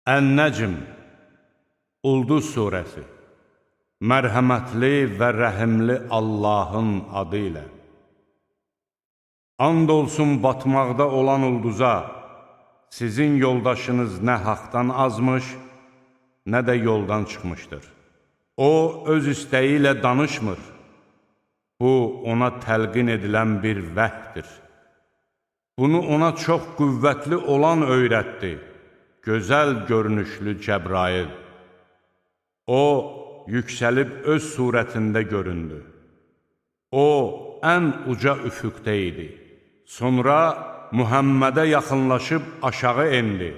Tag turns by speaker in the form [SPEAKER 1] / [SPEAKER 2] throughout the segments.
[SPEAKER 1] Ən-Nəcm, Ulduz surəsi. Mərhəmətli və rəhimli Allahın adı ilə. And olsun batmaqda olan ulduza, sizin yoldaşınız nə haqdan azmış, nə də yoldan çıxmışdır. O, öz istəyi ilə danışmır. Bu, ona təlqin edilən bir vəhdir. Bunu ona çox qüvvətli olan öyrətdi. Gözəl görünüşlü Cəbrail. O, yüksəlib öz surətində göründü. O, ən uca üfüqdə idi. Sonra Muhammədə yaxınlaşıb aşağı endi.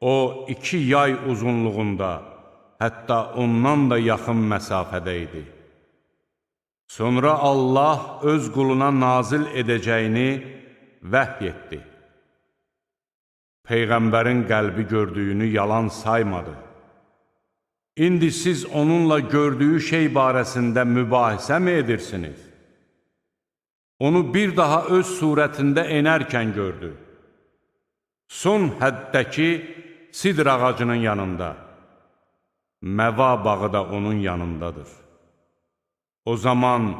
[SPEAKER 1] O, 2 yay uzunluğunda, hətta ondan da yaxın məsafədə idi. Sonra Allah öz quluna nazil edəcəyini vəhy etdi. Peyğəmbərin qəlbi gördüyünü yalan saymadı. İndi siz onunla gördüyü şey barəsində mübahisə mi edirsiniz? Onu bir daha öz surətində enərkən gördü. Son həddəki sidr ağacının yanında. Məva bağı da onun yanındadır. O zaman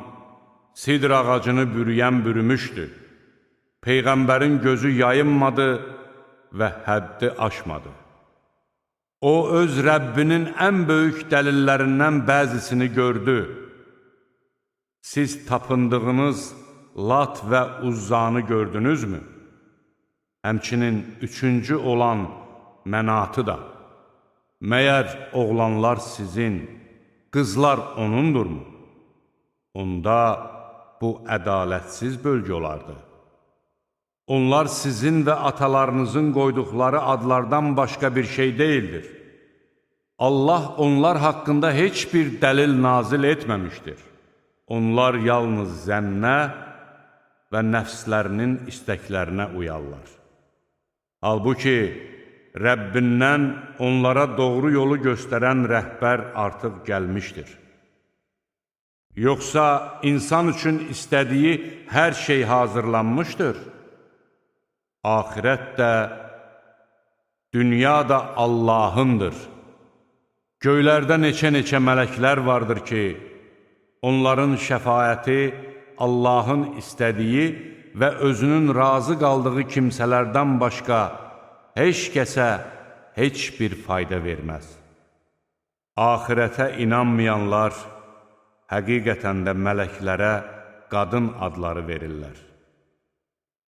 [SPEAKER 1] sidr ağacını bürüyən bürümüşdü. Peyğəmbərin gözü yayınmadı və həddi aşmadı. O, öz Rəbbinin ən böyük dəlillərindən bəzisini gördü. Siz tapındığınız Lat və Uzzanı gördünüzmü? Həmçinin 3-cü olan Mənatı da. Məyər oğlanlar sizin, qızlar onundurmu? Onda bu ədalətsiz bölgə olardı. Onlar sizin və atalarınızın qoyduqları adlardan başqa bir şey deyildir. Allah onlar haqqında heç bir dəlil nazil etməmişdir. Onlar yalnız zənnə və nəfslərinin istəklərinə uyarlar. Halbuki, Rəbbindən onlara doğru yolu göstərən rəhbər artıq gəlmişdir. Yoxsa insan üçün istədiyi hər şey hazırlanmışdır. Axirət də, dünya da Allahındır. Göylərdə neçə-neçə mələklər vardır ki, onların şəfaəti Allahın istədiyi və özünün razı qaldığı kimsələrdən başqa heç kəsə heç bir fayda verməz. Axirətə inanmayanlar həqiqətən də mələklərə qadın adları verirlər.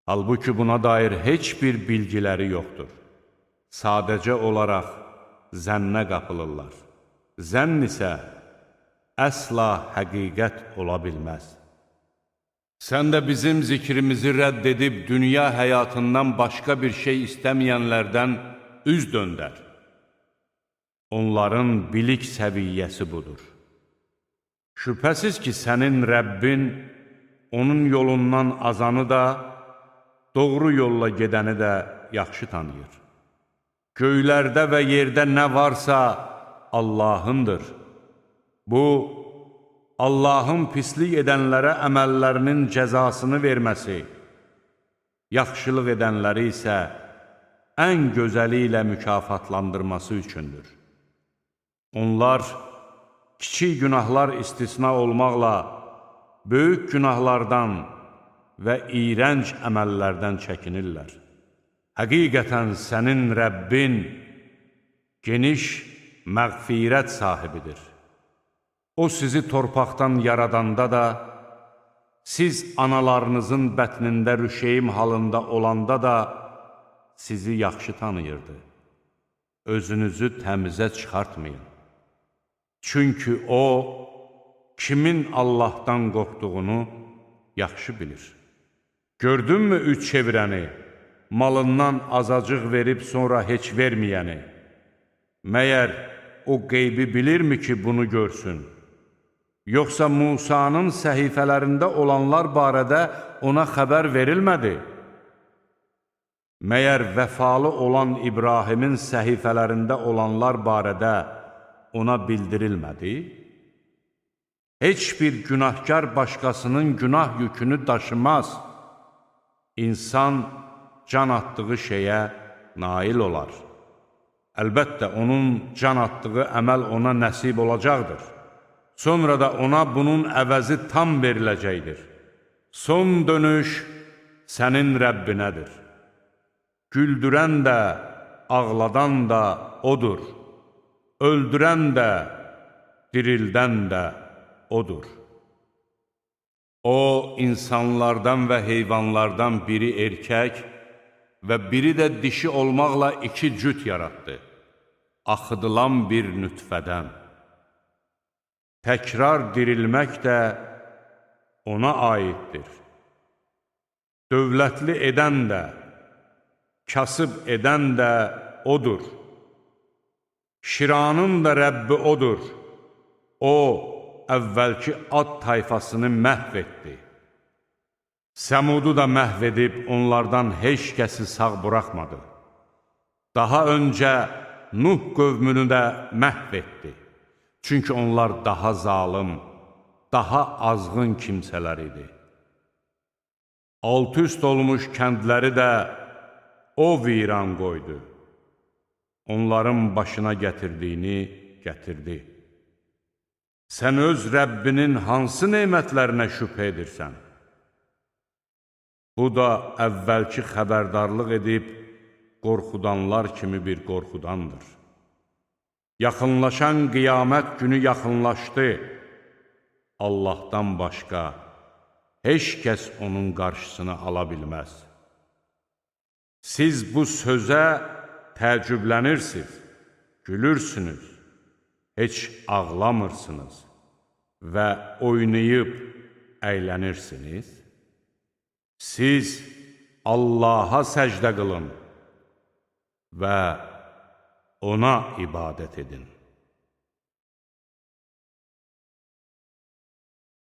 [SPEAKER 1] Halbuki buna dair heç bir bilgiləri yoxdur. Sadəcə olaraq zənnə qapılırlar. Zənn isə əsla həqiqət ola bilməz. Sən də bizim zikrimizi rədd edib dünya həyatından başqa bir şey istəməyənlərdən üz döndər. Onların bilik səviyyəsi budur. Şübhəsiz ki, sənin Rəbbin onun yolundan azanı da, doğru yolla gedəni də yaxşı tanıyır. Göylərdə və yerdə nə varsa Allahındır. Bu, Allahın pislik edənlərə əməllərinin cəzasını verməsi, yaxşılıq edənləri isə ən gözəli ilə mükafatlandırması üçündür. Onlar, kiçik günahlar istisna olmaqla, böyük günahlardan və iyrənc əməllərdən çəkinirlər. Həqiqətən sənin Rəbbin geniş məğfirət sahibidir. O sizi torpaqdan yaradanda da, siz analarınızın bətnində rüşeyim halında olanda da sizi yaxşı tanıyırdı. Özünüzü təmizə çıxartmayın. Çünki O, kimin Allahdan qorxduğunu yaxşı bilir. Gördünmü üç çevirəni, malından azacıq verib sonra heç verməyəni? Məyər o qeybi bilirmi ki, bunu görsün? Yoxsa Musanın səhifələrində olanlar barədə ona xəbər verilmədi? Məyər vəfalı olan İbrahimin səhifələrində olanlar barədə ona bildirilmədi? Heç bir günahkar başqasının günah yükünü daşımaz. İnsan can atdığı şeyə nail olar. Əlbəttə, onun can atdığı əməl ona nəsib olacaqdır. Sonra da ona bunun əvəzi tam veriləcəkdir. Son dönüş sənin Rəbbinədir. Güldürən də, ağladan da odur. Öldürən də, dirildən də odur. O, insanlardan və heyvanlardan biri erkək və biri də dişi olmaqla iki cüt yaratdı, axıdılan bir nütfədən. Təkrar dirilmək də ona aiddir. Dövlətli edən də, kasıb edən də odur. Şiranın da Rəbbi odur. O, əvvəlki Ad tayfasını məhv etdi. Səmudu da məhv edib onlardan heç kəsi sağ buraxmadı. Daha öncə Nuh qövmünü də məhv etdi. Çünki onlar daha zalım, daha azğın kimsələr idi. Alt-üst olmuş kəndləri də o viran qoydu. Onların başına gətirdiyini gətirdi. Sən öz Rəbbinin hansı nemətlərinə şübhə edirsən? Bu da əvvəlki xəbərdarlıq edib qorxudanlar kimi bir qorxudandır. Yaxınlaşan qiyamət günü yaxınlaşdı. Allahdan başqa heç kəs onun qarşısını ala bilməz. Siz bu sözə təəccüblənirsiniz, gülürsünüz, heç ağlamırsınız və oynayıb əylənirsiniz. Siz Allaha səcdə qılın və ona ibadət edin.